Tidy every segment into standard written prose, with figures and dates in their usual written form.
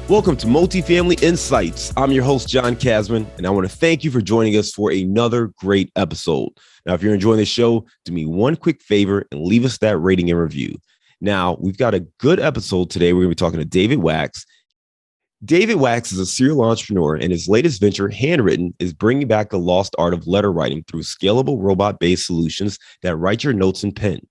Welcome to Multifamily Insights. I'm your host, John Kasman, and I want to thank you for joining us for another great episode. Now, if you're enjoying the show, do me one quick favor and leave us that rating and review. Now, we've got a good episode today. We're going to be talking to David Wachs. David Wachs is a serial entrepreneur, and his latest venture, Handwritten, is bringing back the lost art of letter writing through scalable robot-based solutions that write your notes in pen.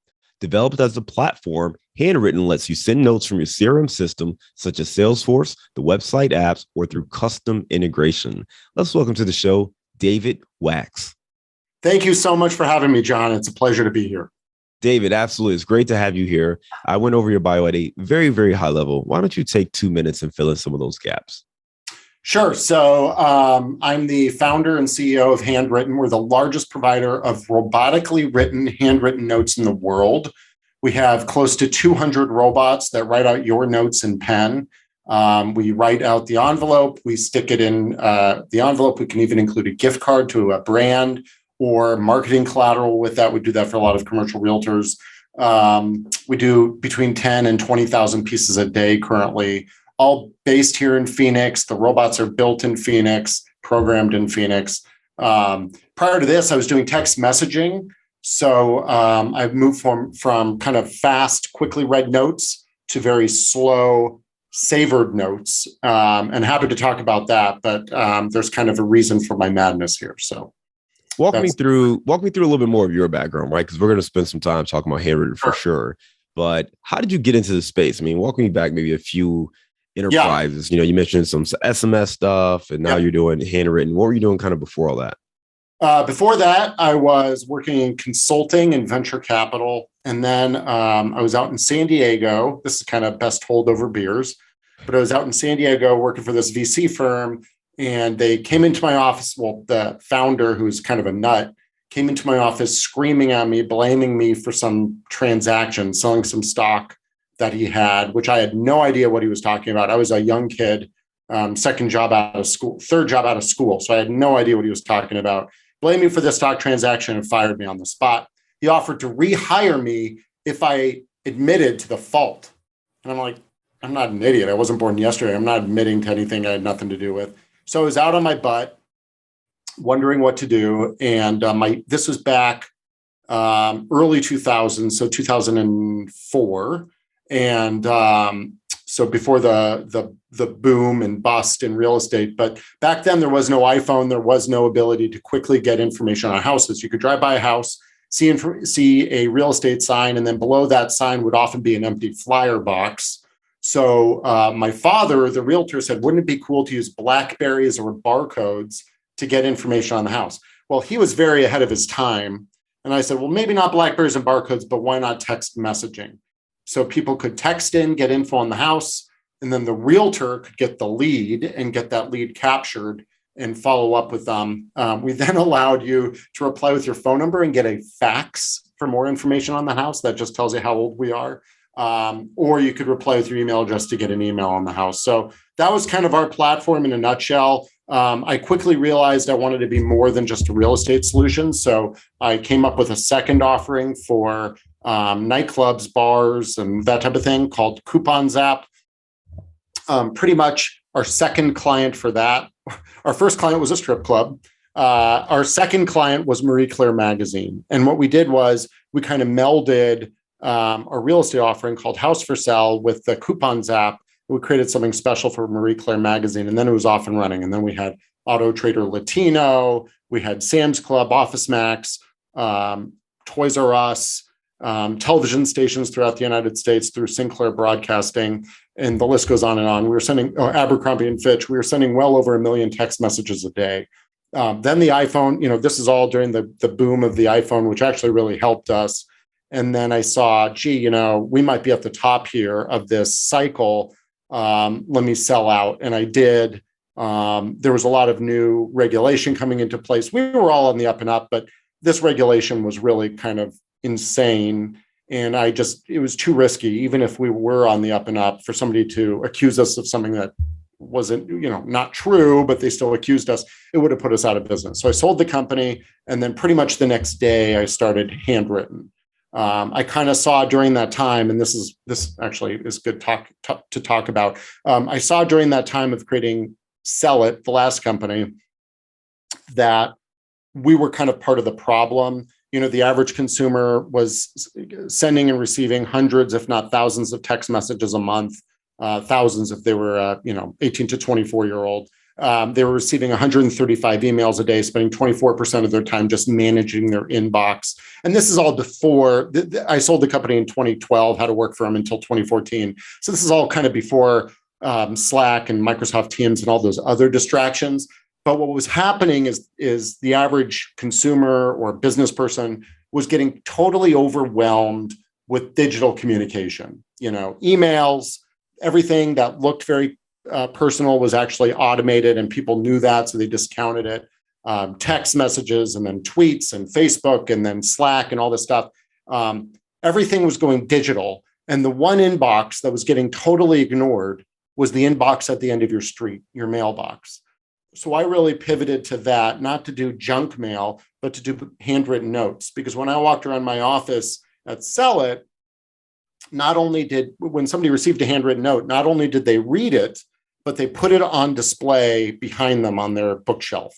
Developed as a platform, Handwritten lets you send notes from your CRM system, such as Salesforce, the website apps, or through custom integration. Let's welcome to the show, David Wachs. Thank you so much for having me, John. It's a pleasure to be here. David, absolutely. It's great to have you here. I went over your bio at a very, very high level. Why don't you take 2 minutes and fill in some of those gaps? Sure. So I'm the founder and CEO of Handwritten. We're the largest provider of robotically written handwritten notes in the world. We have close to 200 robots that write out your notes in pen. We write out the envelope. We stick it in the envelope. We can even include a gift card to a brand or marketing collateral with that. We do that for a lot of commercial realtors. We do between 10 and 20,000 pieces a day currently, all based here in Phoenix. The robots are built in Phoenix, programmed in Phoenix. Prior to this, I was doing text messaging. So I've moved from kind of fast, quickly read notes to very slow, savored notes. And happy to talk about that, but there's kind of a reason for my madness here. So walk me through a little bit more of your background, right? Because we're going to spend some time talking about Handwritten for sure. But how did you get into the space? I mean, walk me back maybe a few enterprises. You mentioned some SMS stuff, and now you're doing Handwritten. What were you doing kind of before all that? Before that, I was working in consulting and venture capital. And then I was out in San Diego. This is kind of best told over beers. But I was out in San Diego working for this VC firm. And they came into my office. Well, the founder, who's kind of a nut, came into my office screaming at me, blaming me for some transaction, selling some stock that he had, which I had no idea what he was talking about. I was a young kid, third job out of school. So I had no idea what he was talking about. Blamed me for this stock transaction and fired me on the spot. He offered to rehire me if I admitted to the fault. And I'm like, I'm not an idiot. I wasn't born yesterday. I'm not admitting to anything I had nothing to do with. So I was out on my butt, wondering what to do. And this was back early 2000s, so 2004. And so before the boom and bust in real estate. But back then there was no iPhone. There was no ability to quickly get information on houses. You could drive by a house, see a real estate sign, and then below that sign would often be an empty flyer box. So my father, the realtor, said, wouldn't it be cool to use Blackberries or barcodes to get information on the house? Well, he was very ahead of his time. And I said, well, maybe not Blackberries and barcodes, but why not text messaging? So people could text in, get info on the house, and then the realtor could get the lead and get that lead captured and follow up with them. We then allowed you to reply with your phone number and get a fax for more information on the house. That just tells you how old we are. Or you could reply with your email address to get an email on the house. So that was kind of our platform in a nutshell. I quickly realized I wanted to be more than just a real estate solution. So I came up with a second offering for nightclubs, bars, and that type of thing called Coupon Zap. Pretty much our second client for that. Our first client was a strip club. Our second client was Marie Claire magazine. And what we did was we kind of melded our real estate offering called House for Sale with the Coupon Zap. We created something special for Marie Claire magazine, and then it was off and running. And then we had Auto Trader Latino, we had Sam's Club, Office Max, Toys R Us, television stations throughout the United States through Sinclair Broadcasting, and the list goes on and on. We were sending Abercrombie and Fitch. We were sending well over 1 million text messages a day. Then the iPhone, this is all during the boom of the iPhone, which actually really helped us. And then I saw, we might be at the top here of this cycle. Let me sell out. And I did. There was a lot of new regulation coming into place. We were all on the up and up, but this regulation was really kind of insane. And it was too risky, even if we were on the up and up, for somebody to accuse us of something that wasn't, not true, but they still accused us. It would have put us out of business. So I sold the company. And then pretty much the next day I started Handwritten. I kind of saw during that time, and this actually is good to talk about. I saw during that time of creating Sell It, the last company, that we were kind of part of the problem. The average consumer was sending and receiving hundreds, if not thousands, of text messages a month, thousands if they were, 18 to 24-year-old. They were receiving 135 emails a day, spending 24% of their time just managing their inbox. And this is all before I sold the company in 2012, had to work for them until 2014. So this is all kind of before Slack and Microsoft Teams and all those other distractions. But what was happening is the average consumer or business person was getting totally overwhelmed with digital communication. Emails, everything that looked very personal was actually automated, and people knew that, so they discounted it. Text messages, and then tweets, and Facebook, and then Slack, and all this stuff. Everything was going digital, and the one inbox that was getting totally ignored was the inbox at the end of your street, your mailbox. So I really pivoted to that, not to do junk mail, but to do handwritten notes. Because when I walked around my office at Sell It, when somebody received a handwritten note, not only did they read it, but they put it on display behind them on their bookshelf.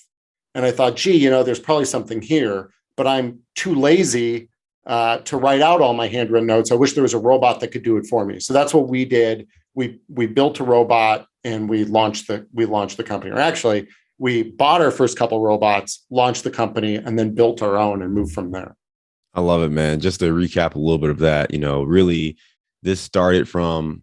And I thought, gee, there's probably something here, but I'm too lazy to write out all my handwritten notes. I wish there was a robot that could do it for me. So that's what we did. We built a robot, and we launched the company. Or actually, we bought our first couple robots, launched the company, and then built our own and moved from there. I love it, man. Just to recap a little bit of that, really this started from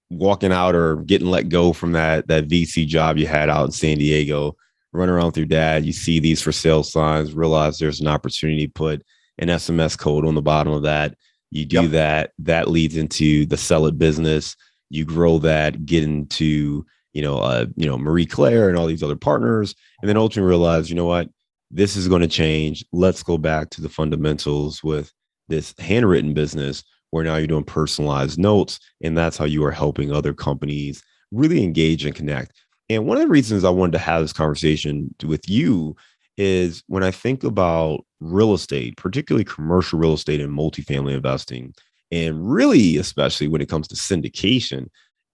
walking out or getting let go from that VC job you had out in San Diego, run around with your dad. You see these for sale signs, realize there's an opportunity to put an SMS code on the bottom of that. You do that leads into the Sell It business. You grow that, get into, Marie Claire and all these other partners, and then ultimately realize, what, this is going to change. Let's go back to the fundamentals with this handwritten business, where now you're doing personalized notes, and that's how you are helping other companies really engage and connect. And one of the reasons I wanted to have this conversation with you is when I think about real estate, particularly commercial real estate and multifamily investing, and really, especially when it comes to syndication,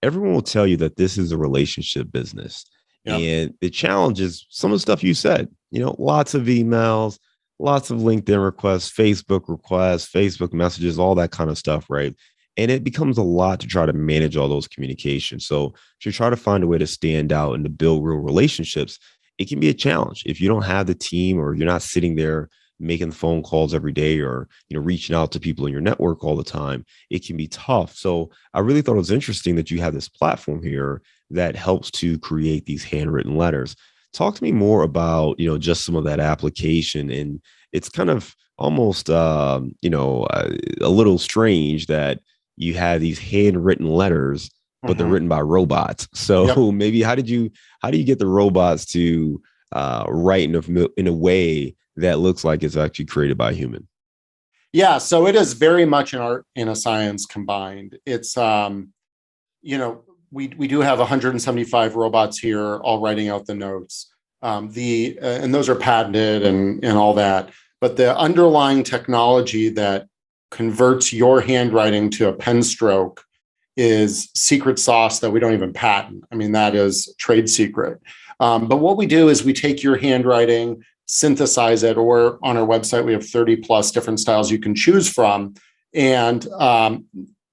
everyone will tell you that this is a relationship business. Yep. And the challenge is some of the stuff you said, lots of emails, lots of LinkedIn requests, Facebook messages, all that kind of stuff, right? And it becomes a lot to try to manage all those communications. So to try to find a way to stand out and to build real relationships, it can be a challenge. If you don't have the team, or you're not sitting there making phone calls every day, or reaching out to people in your network all the time, it can be tough. So I really thought it was interesting that you have this platform here that helps to create these handwritten letters. Talk to me more about just some of that application. And it's kind of almost a little strange that you have these handwritten letters, but they're written by robots. So maybe how do you get the robots to write in a way that looks like it's actually created by a human? Yeah, so it is very much an art and a science combined. It's we do have 175 robots here, all writing out the notes. And those are patented and all that. But the underlying technology that converts your handwriting to a pen stroke is secret sauce that we don't even patent. I mean, that is trade secret. But what we do is we take your handwriting, synthesize it, or on our website, we have 30 plus different styles you can choose from. And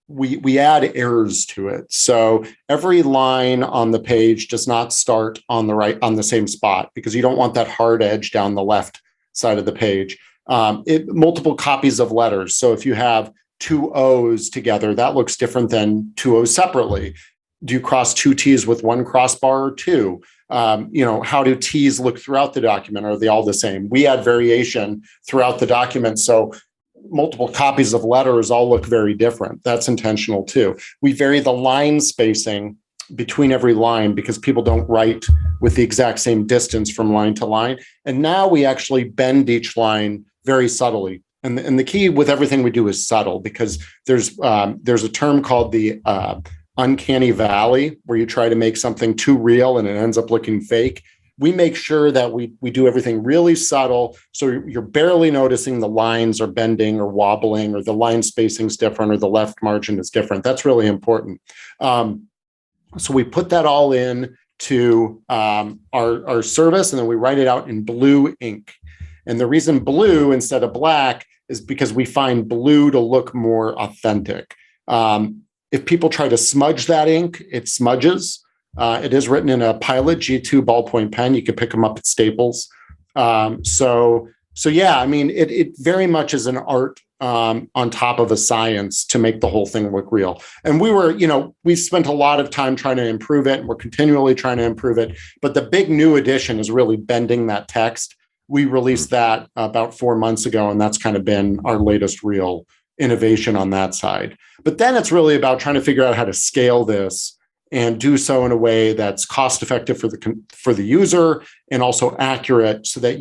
we add errors to it. So every line on the page does not start on the same spot, because you don't want that hard edge down the left side of the page. Multiple copies of letters. So if you have two O's together, that looks different than two O's separately. Do you cross two T's with one crossbar or two? How do T's look throughout the document? Are they all the same? We add variation throughout the document. So multiple copies of letters all look very different. That's intentional too. We vary the line spacing between every line because people don't write with the exact same distance from line to line. And now we actually bend each line very subtly. And the key with everything we do is subtle, because there's a term called the uncanny valley, where you try to make something too real and it ends up looking fake. we make sure that we do everything really subtle. So you're barely noticing the lines are bending or wobbling, or the line spacing is different, or the left margin is different. That's really important. So we put that all in to our service, and then we write it out in blue ink. And the reason blue instead of black is because we find blue to look more authentic. If people try to smudge that ink, it smudges. It is written in a Pilot G2 ballpoint pen. You can pick them up at Staples. So yeah, I mean, it very much is an art on top of a science to make the whole thing look real. And we spent a lot of time trying to improve it, and we're continually trying to improve it. But the big new addition is really bending that text. We released that about 4 months ago, and that's kind of been our latest real innovation on that side. But then it's really about trying to figure out how to scale this and do so in a way that's cost effective for the user and also accurate, so that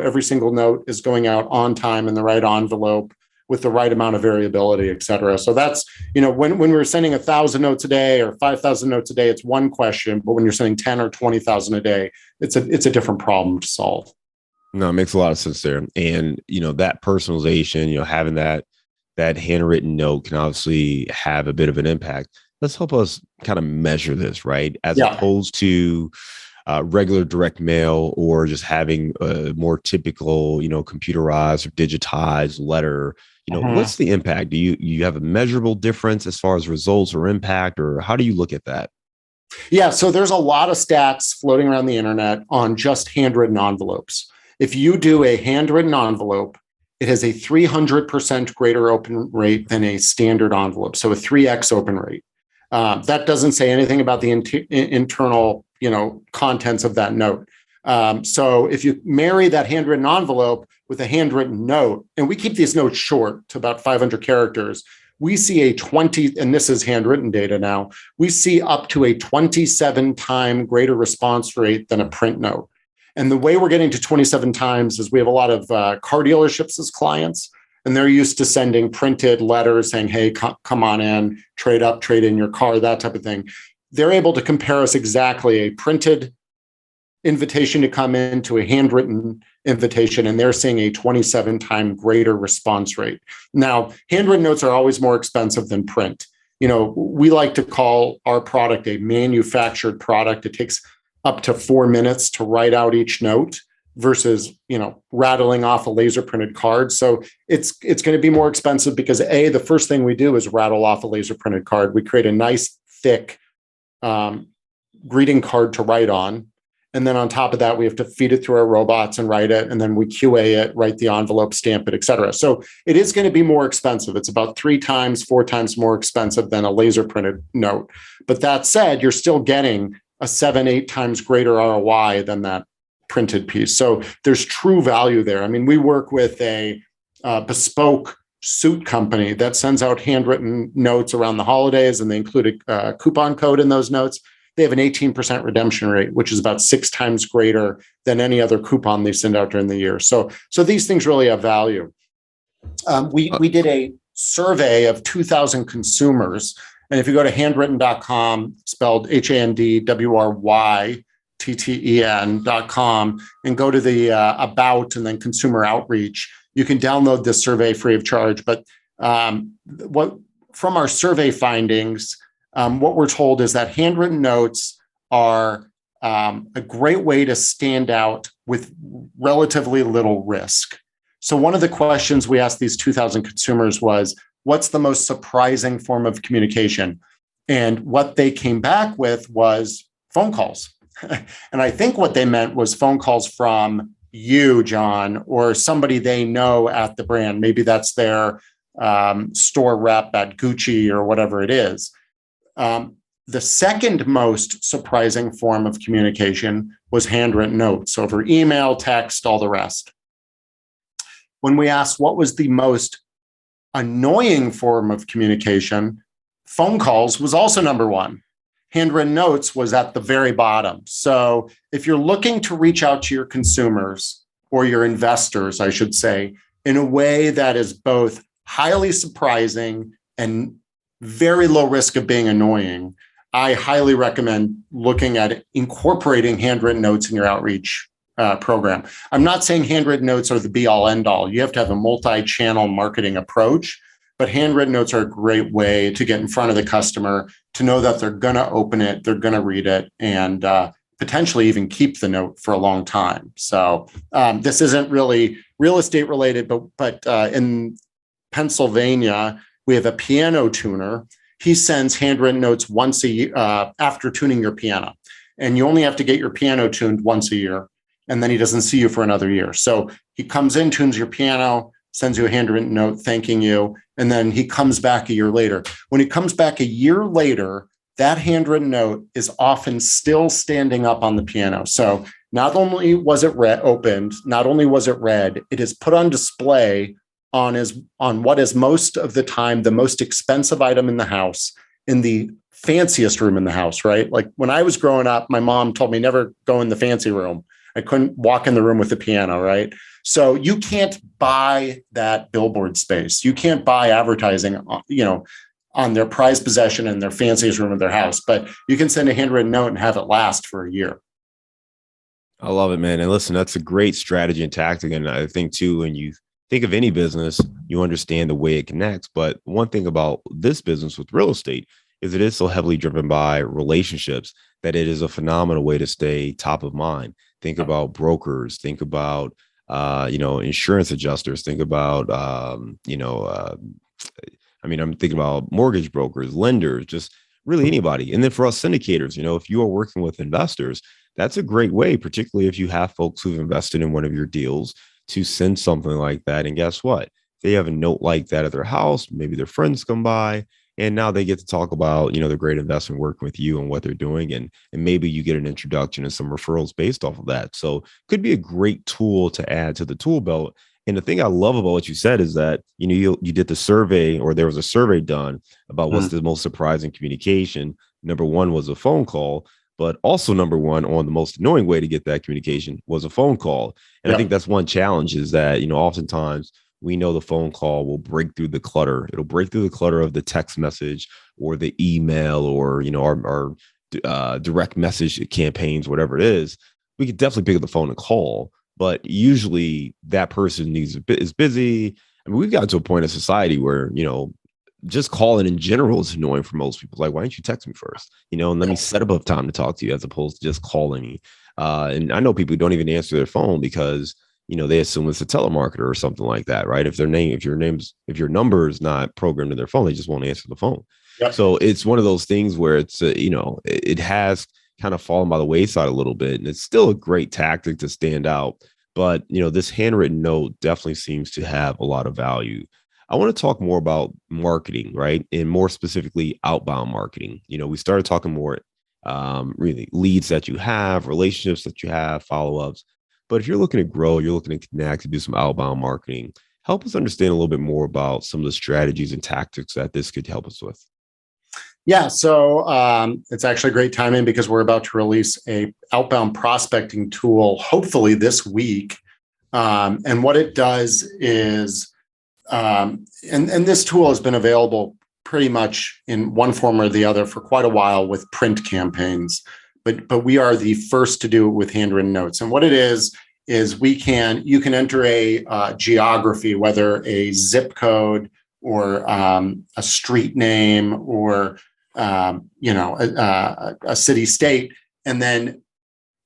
every single note is going out on time in the right envelope with the right amount of variability, et cetera. So that's, when we're sending 1,000 notes a day or 5,000 notes a day, it's one question. But when you're sending 10 or 20,000 a day, it's a different problem to solve. No, it makes a lot of sense there. And, that personalization, having that handwritten note can obviously have a bit of an impact. Let's help us kind of measure this, right? As opposed to regular direct mail, or just having a more typical, computerized or digitized letter. What's the impact? Do you have a measurable difference as far as results or impact, or how do you look at that? Yeah, so there's a lot of stats floating around the internet on just handwritten envelopes. If you do a handwritten envelope, it has a 300% greater open rate than a standard envelope, so a 3x open rate. That doesn't say anything about the internal, contents of that note. So if you marry that handwritten envelope with a handwritten note, and we keep these notes short to about 500 characters, we see and this is handwritten data now, we see up to a 27 time greater response rate than a print note. And the way we're getting to 27 times is we have a lot of car dealerships as clients, and they're used to sending printed letters saying, hey, come on in, trade up, trade in your car, that type of thing. They're able to compare us exactly a printed invitation to come in to a handwritten invitation, and they're seeing a 27 time greater response rate. Now, handwritten notes are always more expensive than print. We like to call our product a manufactured product. It takes up to 4 minutes to write out each note versus, rattling off a laser printed card. So it's going to be more expensive because the first thing we do is rattle off a laser printed card. We create a nice thick greeting card to write on. And then on top of that, we have to feed it through our robots and write it. And then we QA it, write the envelope, stamp it, et cetera. So it is going to be more expensive. It's about 4 times more expensive than a laser printed note. But that said, you're still getting a 7-8 times greater ROI than that printed piece. So there's true value there. I mean, we work with a bespoke suit company that sends out handwritten notes around the holidays, and they include a coupon code in those notes. They have an 18% redemption rate, which is about 6 times greater than any other coupon they send out during the year. So these things really have value. We did a survey of 2,000 consumers. And if you go to handwritten.com, spelled handwrytten.com, and go to the about and then consumer outreach, you can download this survey free of charge. But from our survey findings, what we're told is that handwritten notes are a great way to stand out with relatively little risk. So one of the questions we asked these 2,000 consumers was, what's the most surprising form of communication? And what they came back with was phone calls. And I think what they meant was phone calls from you, John, or somebody they know at the brand. Maybe that's their store rep at Gucci or whatever it is. The second most surprising form of communication was handwritten notes over email, text, all the rest. When we asked what was the most annoying form of communication, phone calls was also number one. Handwritten notes was at the very bottom. So if you're looking to reach out to your consumers, or your investors, I should say, in a way that is both highly surprising and very low risk of being annoying, I highly recommend looking at incorporating handwritten notes in your outreach program. I'm not saying handwritten notes are the be all end all. You have to have a multi-channel marketing approach, but handwritten notes are a great way to get in front of the customer, to know that they're going to open it, they're going to read it, and potentially even keep the note for a long time. So this isn't really real estate related, but in Pennsylvania, we have a piano tuner. He sends handwritten notes once a year after tuning your piano. And you only have to get your piano tuned once a year. And then he doesn't see you for another year. So he comes in, tunes your piano, sends you a handwritten note thanking you. And then he comes back a year later. When he comes back a year later, that handwritten note is often still standing up on the piano. So not only was it opened, not only was it read, it is put on display on what is most of the time the most expensive item in the house, in the fanciest room in the house, right? Like when I was growing up, my mom told me never go in the fancy room. I couldn't walk in the room with the piano, right? So you can't buy that billboard space. You can't buy advertising, on their prized possession in their fanciest room of their house, but you can send a handwritten note and have it last for a year. I love it, man. And listen, that's a great strategy and tactic. And I think too, when you think of any business, you understand the way it connects. But one thing about this business with real estate is it is so heavily driven by relationships that it is a phenomenal way to stay top of mind. Think about brokers, think about, insurance adjusters, think about, I'm thinking about mortgage brokers, lenders, just really anybody. And then for us syndicators, if you are working with investors, that's a great way, particularly if you have folks who've invested in one of your deals, to send something like that. And guess what? They have a note like that at their house. Maybe their friends come by and now they get to talk about, the great investment working with you and what they're doing. And maybe you get an introduction and some referrals based off of that. So could be a great tool to add to the tool belt. And the thing I love about what you said is that, you did the survey, or there was a survey done about what's the most surprising communication. Number one was a phone call, but also number one on the most annoying way to get that communication was a phone call. And I think that's one challenge is that, oftentimes we know the phone call will break through the clutter. It'll break through the clutter of the text message or the email or, our direct message campaigns, whatever it is. We could definitely pick up the phone and call. But usually that person is busy. I mean, we've gotten to a point in society where, just calling in general is annoying for most people. Like, why don't you text me first? And let me set up a time to talk to you as opposed to just calling me. And I know people who don't even answer their phone because, they assume it's a telemarketer or something like that, right? If your number is not programmed in their phone, they just won't answer the phone. Yep. So it's one of those things where it's, it has kind of fallen by the wayside a little bit. And it's still a great tactic to stand out. But, this handwritten note definitely seems to have a lot of value. I want to talk more about marketing, right? And more specifically, outbound marketing. We started talking more really leads that you have, relationships that you have, follow-ups. But if you're looking to grow, you're looking to connect, to do some outbound marketing, help us understand a little bit more about some of the strategies and tactics that this could help us with. Yeah, so it's actually a great timing because we're about to release a outbound prospecting tool, hopefully this week. And what it does is, and this tool has been available pretty much in one form or the other for quite a while with print campaigns, but we are the first to do it with handwritten notes. And what it is you can enter a geography, whether a zip code or a street name or a city state, and then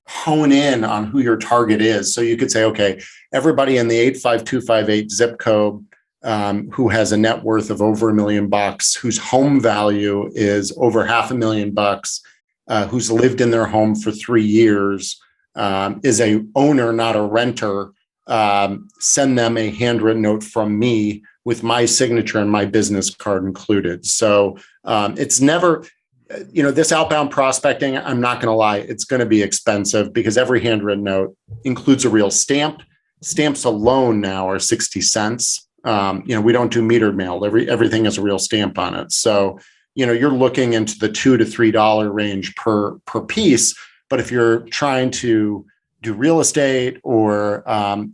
hone in on who your target is. So you could say, okay, everybody in the 85258 zip code who has a net worth of over $1 million, whose home value is over $500,000, who's lived in their home for 3 years, is a owner, not a renter, send them a handwritten note from me with my signature and my business card included. So it's never, this outbound prospecting, I'm not going to lie, it's going to be expensive because every handwritten note includes a real stamp. Stamps alone now are 60 cents. We don't do metered mail. Everything has a real stamp on it. So, you're looking into the $2 to $3 range per piece. But if you're trying to do real estate or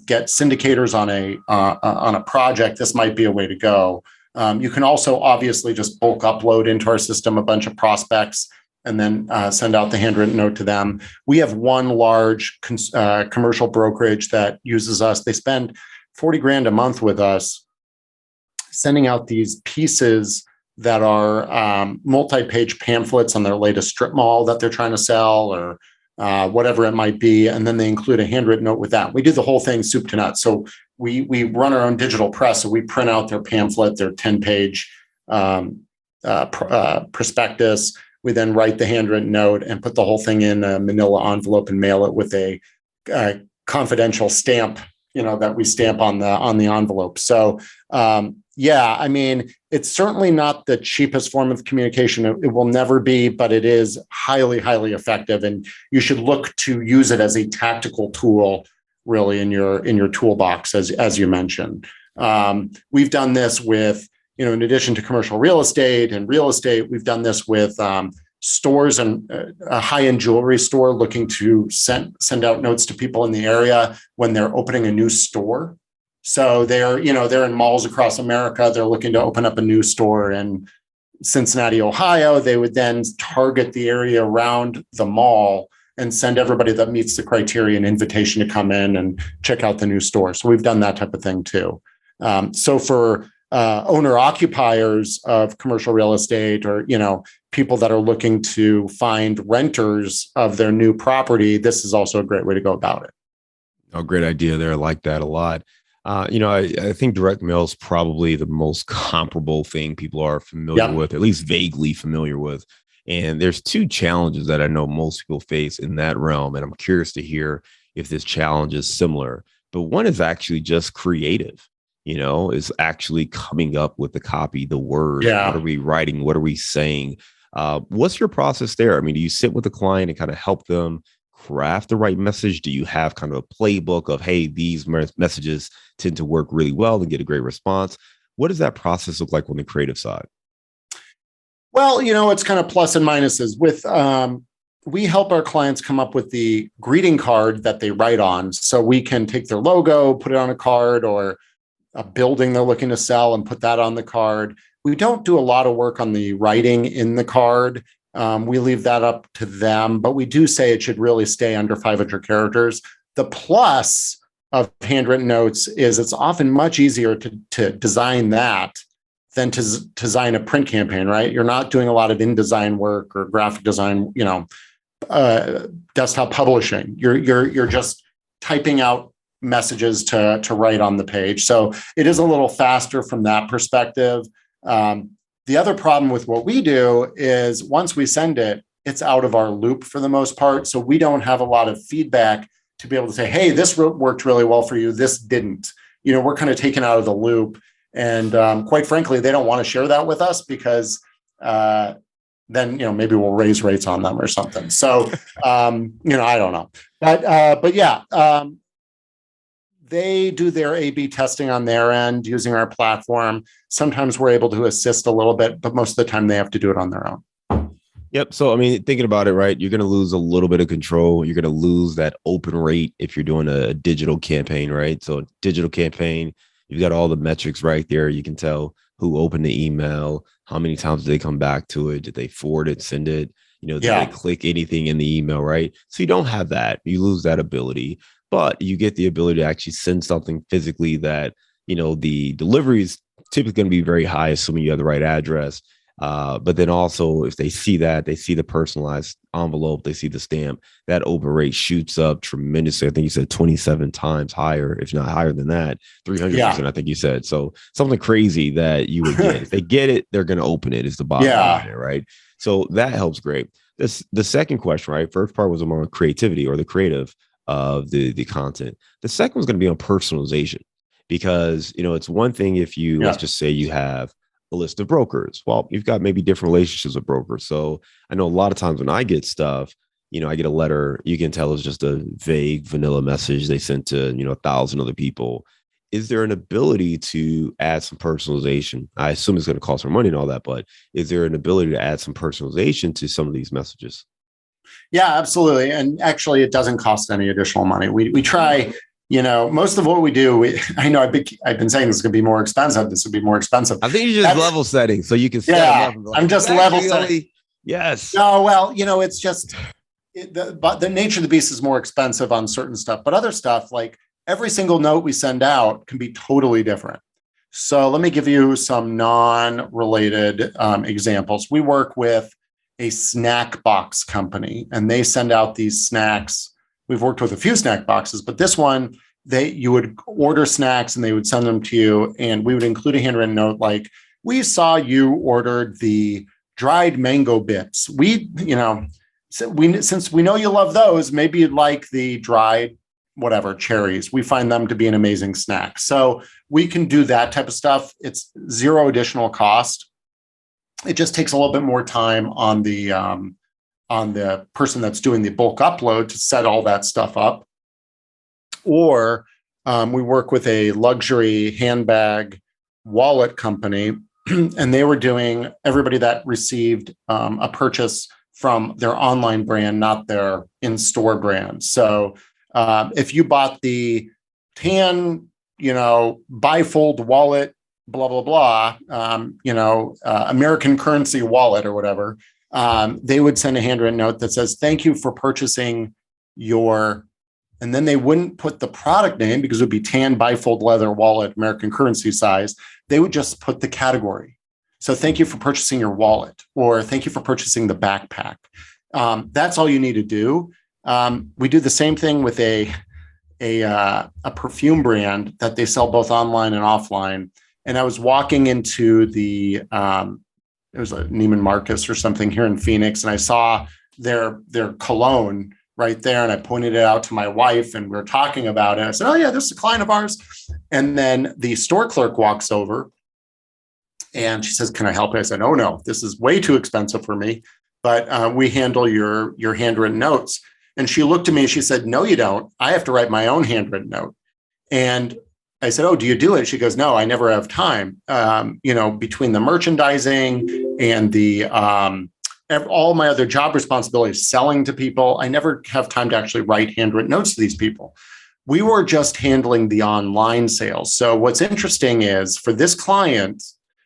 get syndicators on a project, this might be a way to go. You can also obviously just bulk upload into our system a bunch of prospects and then send out the handwritten note to them. We have one large commercial brokerage that uses us. They spend 40 grand a month with us, sending out these pieces that are multi-page pamphlets on their latest strip mall that they're trying to sell, or whatever it might be. And then they include a handwritten note with that. We do the whole thing soup to nuts. So we run our own digital press. So we print out their pamphlet, their 10-page prospectus. We then write the handwritten note and put the whole thing in a manila envelope and mail it with a confidential stamp, that we stamp on the envelope. So yeah, I mean, it's certainly not the cheapest form of communication. It will never be, but it is highly, highly effective. And you should look to use it as a tactical tool, really, in your toolbox, as you mentioned. We've done this with, in addition to commercial real estate, we've done this with stores and a high-end jewelry store looking to send out notes to people in the area when they're opening a new store. So they're in malls across America. They're looking to open up a new store in Cincinnati, Ohio. They would then target the area around the mall and send everybody that meets the criteria an invitation to come in and check out the new store. So we've done that type of thing too. So for owner occupiers of commercial real estate, or people that are looking to find renters of their new property, this is also a great way to go about it. Oh, great idea there. I like that a lot. I think direct mail is probably the most comparable thing people are familiar with, at least vaguely familiar with. And there's two challenges that I know most people face in that realm. And I'm curious to hear if this challenge is similar. But one is actually just creative, is actually coming up with the copy, the words. Yeah. What are we writing? What are we saying? What's your process there? I mean, do you sit with the client and kind of help them craft the right message? Do you have kind of a playbook of, hey, these messages tend to work really well and get a great response? What does that process look like on the creative side? Well, it's kind of plus and minuses. With we help our clients come up with the greeting card that they write on. So we can take their logo, put it on a card, or a building they're looking to sell and put that on the card. We don't do a lot of work on the writing in the card. We leave that up to them, but we do say it should really stay under 500 characters. The plus of handwritten notes is it's often much easier to design that than to design a print campaign, right? You're not doing a lot of InDesign work or graphic design, desktop publishing. You're just typing out messages to write on the page. So it is a little faster from that perspective. The other problem with what we do is once we send it, it's out of our loop for the most part. So we don't have a lot of feedback to be able to say, hey, this worked really well for you. This didn't. We're kind of taken out of the loop. And quite frankly, they don't want to share that with us because then, maybe we'll raise rates on them or something. So, I don't know. But yeah, they do their A/B testing on their end using our platform. Sometimes we're able to assist a little bit, but most of the time they have to do it on their own. Yep. So, I mean, thinking about it, right, you're going to lose a little bit of control. You're going to lose that open rate if you're doing a digital campaign, right? So digital campaign, you've got all the metrics right there. You can tell who opened the email, how many times did they come back to it? Did they forward it, send it? Did they click anything in the email, right? So you don't have that. You lose that ability. But you get the ability to actually send something physically that, the delivery is typically going to be very high, assuming you have the right address. But then also, if they see that, they see the personalized envelope, they see the stamp, that open rate shoots up tremendously. I think you said 27 times higher, if not higher than that, 300%, I think you said. So something crazy that you would get. If they get it, they're going to open it is the bottom line there, right? So that helps great. The second question, right? First part was on creativity or the creative of the content. The second was going to be on personalization, because it's one thing if you let's just say you have a list of brokers. Well, you've got maybe different relationships with brokers. So I know a lot of times when I get stuff, I get a letter, you can tell it's just a vague vanilla message they sent to 1,000 other people. Is there an ability to add some personalization? I assume it's going to cost more money and all that, but is there an ability to add some personalization to some of these messages? Yeah, absolutely. And actually, it doesn't cost any additional money. We try, most of what we do, I know I've been saying this is going to be more expensive. This would be more expensive. I think you're just level setting so you can set them up. I'm just level setting. Yes. No, well, it's just but the nature of the beast is more expensive on certain stuff, but other stuff, like every single note we send out can be totally different. So let me give you some non-related examples. We work with a snack box company, and they send out these snacks. We've worked with a few snack boxes, but this one, you would order snacks and they would send them to you, and we would include a handwritten note like, "We saw you ordered the dried mango bits. Since we know you love those, maybe you'd like the dried whatever cherries. We find them to be an amazing snack." So we can do that type of stuff. It's zero additional cost. It just takes a little bit more time on the person that's doing the bulk upload to set all that stuff up. Or we work with a luxury handbag wallet company, and they were doing everybody that received a purchase from their online brand, not their in-store brand. So if you bought the tan, bifold wallet, blah, blah, blah, American currency wallet or whatever, they would send a handwritten note that says, "Thank you for purchasing your," and then they wouldn't put the product name because it would be tan bifold leather wallet, American currency size. They would just put the category. So "Thank you for purchasing your wallet," or "Thank you for purchasing the backpack." That's all you need to do. We do the same thing with a perfume brand that they sell both online and offline. And I was walking into it was a Neiman Marcus or something here in Phoenix, and I saw their cologne right there, and I pointed it out to my wife, and we were talking about it. I said, "Oh yeah, this is a client of ours." And then the store clerk walks over, and she says, "Can I help?" I said, "Oh no, this is way too expensive for me, but we handle your handwritten notes." And she looked at me and she said, "No, you don't. I have to write my own handwritten note." And I said, "Oh, do you do it?" She goes, "No, I never have time. Between the merchandising and the all my other job responsibilities, selling to people, I never have time to actually write handwritten notes to these people." We were just handling the online sales. So what's interesting is for this client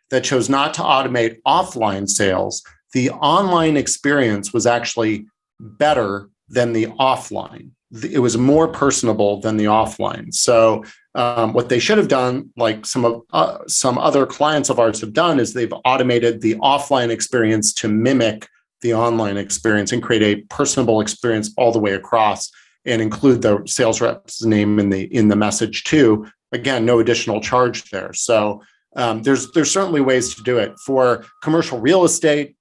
that chose not to automate offline sales, the online experience was actually better than the offline. It was more personable than the offline. So what they should have done, like some other clients of ours have done, is they've automated the offline experience to mimic the online experience and create a personable experience all the way across, and include the sales rep's name in the message too. Again, no additional charge there. So there's certainly ways to do it. For commercial real estate,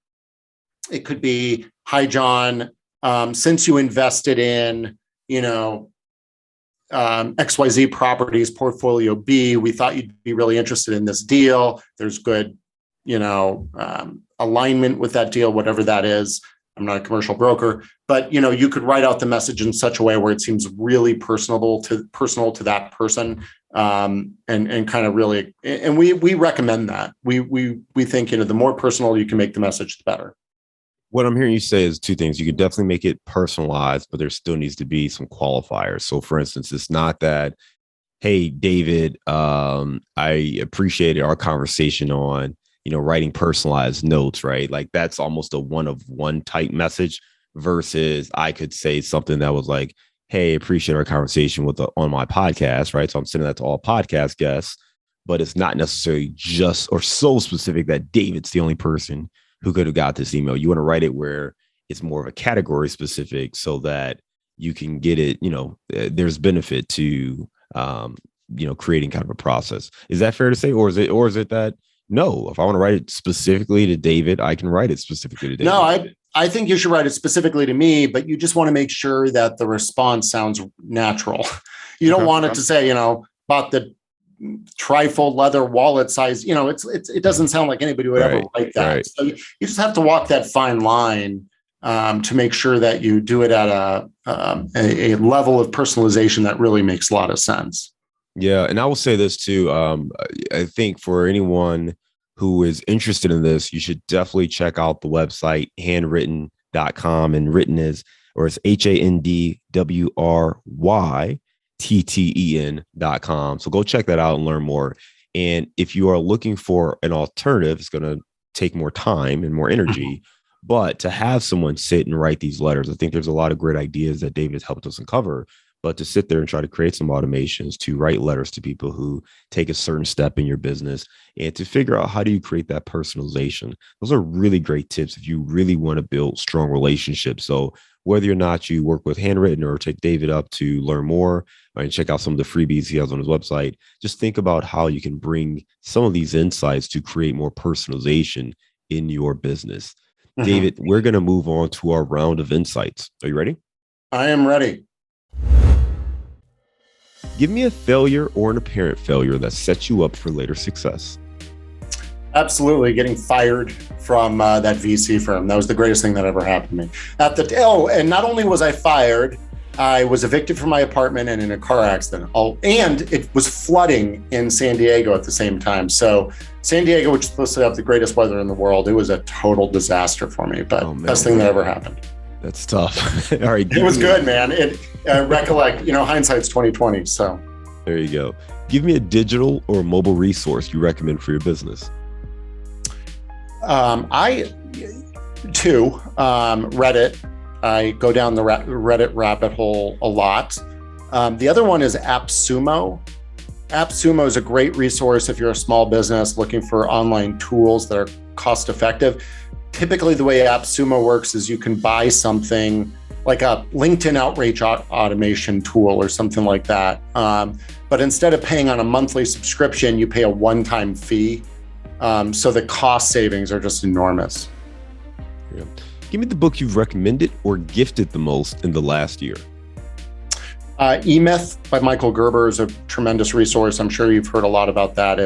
it could be, "Hi, John. Since you invested in, XYZ Properties Portfolio B, we thought you'd be really interested in this deal. There's good, alignment with that deal, whatever that is. I'm not a commercial broker, but you could write out the message in such a way where it seems really personal to that person, and kind of really. And we recommend that. We think the more personal you can make the message, the better. What I'm hearing you say is two things. You could definitely make it personalized, but there still needs to be some qualifiers. So for instance, it's not that, "Hey, David, I appreciated our conversation on, writing personalized notes," right? Like that's almost a one-of-one type message versus I could say something that was like, "Hey, appreciate our conversation on my podcast," right? So I'm sending that to all podcast guests, but it's not necessarily just or so specific that David's the only person who could have got this email. You want to write it where it's more of a category specific so that you can get it, there's benefit to, creating kind of a process. Is that fair to say? Or is it that, no, if I want to write it specifically to David, I can write it specifically to David? No, I think you should write it specifically to me, but you just want to make sure that the response sounds natural. You don't want it to say, about the trifold leather wallet size. It doesn't sound like anybody would ever write that. Right. So you just have to walk that fine line to make sure that you do it at a level of personalization that really makes a lot of sense. Yeah. And I will say this too. I think for anyone who is interested in this, you should definitely check out the website handwritten.com, and written it's handwrytten.com. So go check that out and learn more. And if you are looking for an alternative, it's going to take more time and more energy, But to have someone sit and write these letters, I think there's a lot of great ideas that David has helped us uncover. But to sit there and try to create some automations to write letters to people who take a certain step in your business and to figure out how do you create that personalization. Those are really great tips if you really want to build strong relationships. So whether or not you work with Handwritten or take David up to learn more and check out some of the freebies he has on his website, just think about how you can bring some of these insights to create more personalization in your business. David, we're going to move on to our round of insights. Are you ready? I am ready. Give me a failure or an apparent failure that sets you up for later success. Absolutely. Getting fired from that VC firm. That was the greatest thing that ever happened to me. And not only was I fired, I was evicted from my apartment and in a car accident. And it was flooding in San Diego at the same time. So San Diego, which is supposed to have the greatest weather in the world, it was a total disaster for me, but best thing that ever happened. That's tough. All right. It was good, man. Recollect, hindsight's 2020. So there you go. Give me a digital or mobile resource you recommend for your business. Reddit. I go down the Reddit rabbit hole a lot. The other one is AppSumo. AppSumo is a great resource if you're a small business looking for online tools that are cost effective. Typically, the way AppSumo works is you can buy something like a LinkedIn outreach automation tool or something like that. But instead of paying on a monthly subscription, you pay a one-time fee. So the cost savings are just enormous. Yeah. Give me the book you've recommended or gifted the most in the last year. E-Myth by Michael Gerber is a tremendous resource. I'm sure you've heard a lot about that.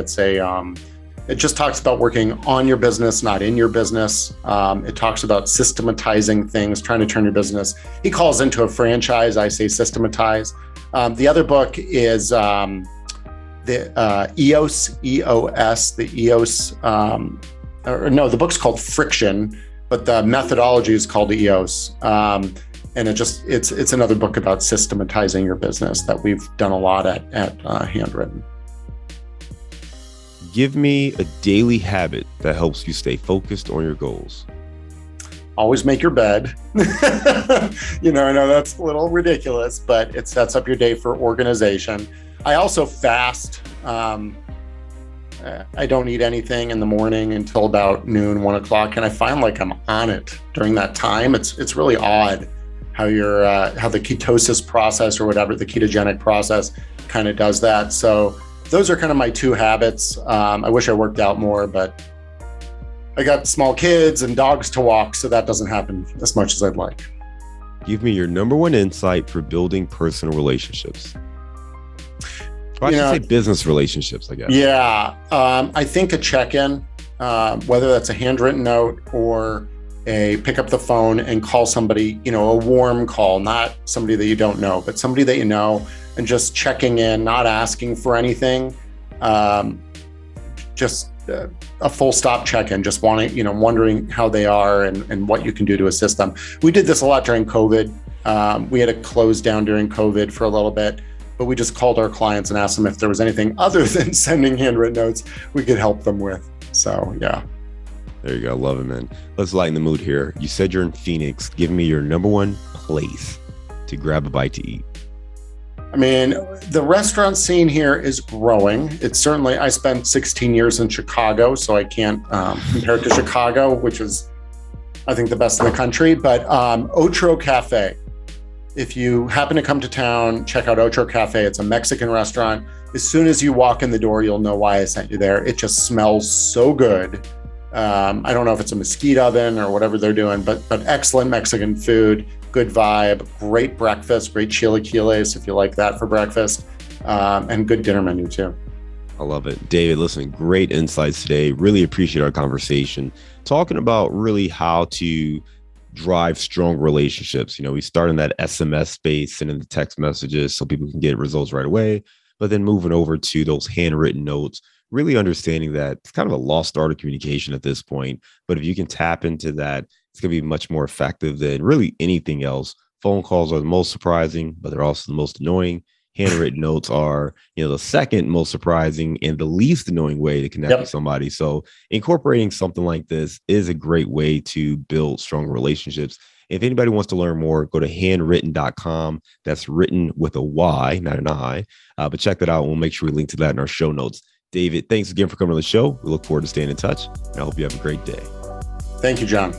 It just talks about working on your business, not in your business. It talks about systematizing things, trying to turn your business. He calls into a franchise. I say systematize. The other book is the book's called Friction, but the methodology is called EOS. And it's another book about systematizing your business that we've done a lot at Handwritten. Give me a daily habit that helps you stay focused on your goals. Always make your bed. I know that's a little ridiculous, but it sets up your day for organization. I also fast. I don't eat anything in the morning until about noon, 1 o'clock, and I find like I'm on it during that time. It's really odd how how the ketosis process or whatever, the ketogenic process kind of does that. So those are kind of my two habits. I wish I worked out more, but I got small kids and dogs to walk, so that doesn't happen as much as I'd like. Give me your number one insight for building personal relationships. I should say business relationships, I guess. Yeah. I think a check-in, whether that's a handwritten note or a pick up the phone and call somebody, a warm call, not somebody that you don't know, but somebody that you know, and just checking in, not asking for anything. Just a full stop check-in, just wondering how they are and what you can do to assist them. We did this a lot during COVID. We had to close down during COVID for a little bit, but we just called our clients and asked them if there was anything other than sending handwritten notes we could help them with. So, yeah. There you go. Love it, man. Let's lighten the mood here. You said you're in Phoenix. Give me your number one place to grab a bite to eat. I mean, the restaurant scene here is growing. I spent 16 years in Chicago, so I can't compare it to Chicago, which is, I think, the best in the country. But Otro Cafe, if you happen to come to town, check out Otro Cafe. It's a Mexican restaurant. As soon as you walk in the door, you'll know why I sent you there. It just smells so good. I don't know if it's a mesquite oven or whatever they're doing, but excellent Mexican food, good vibe, great breakfast, great chilaquiles if you like that for breakfast, and good dinner menu too. I love it. David, listen, great insights today. Really appreciate our conversation. Talking about really how to drive strong relationships. We start in that SMS space, sending the text messages so people can get results right away, but then moving over to those handwritten notes, really understanding that it's kind of a lost art of communication at this point. But if you can tap into that, it's going to be much more effective than really anything else. Phone calls are the most surprising, but they're also the most annoying. handwritten notes are, the second most surprising and the least annoying way to connect with somebody. So incorporating something like this is a great way to build strong relationships. If anybody wants to learn more, go to handwritten.com. That's written with a Y, not an I. But check that out. We'll make sure we link to that in our show notes. David, thanks again for coming on the show. We look forward to staying in touch. And I hope you have a great day. Thank you, John.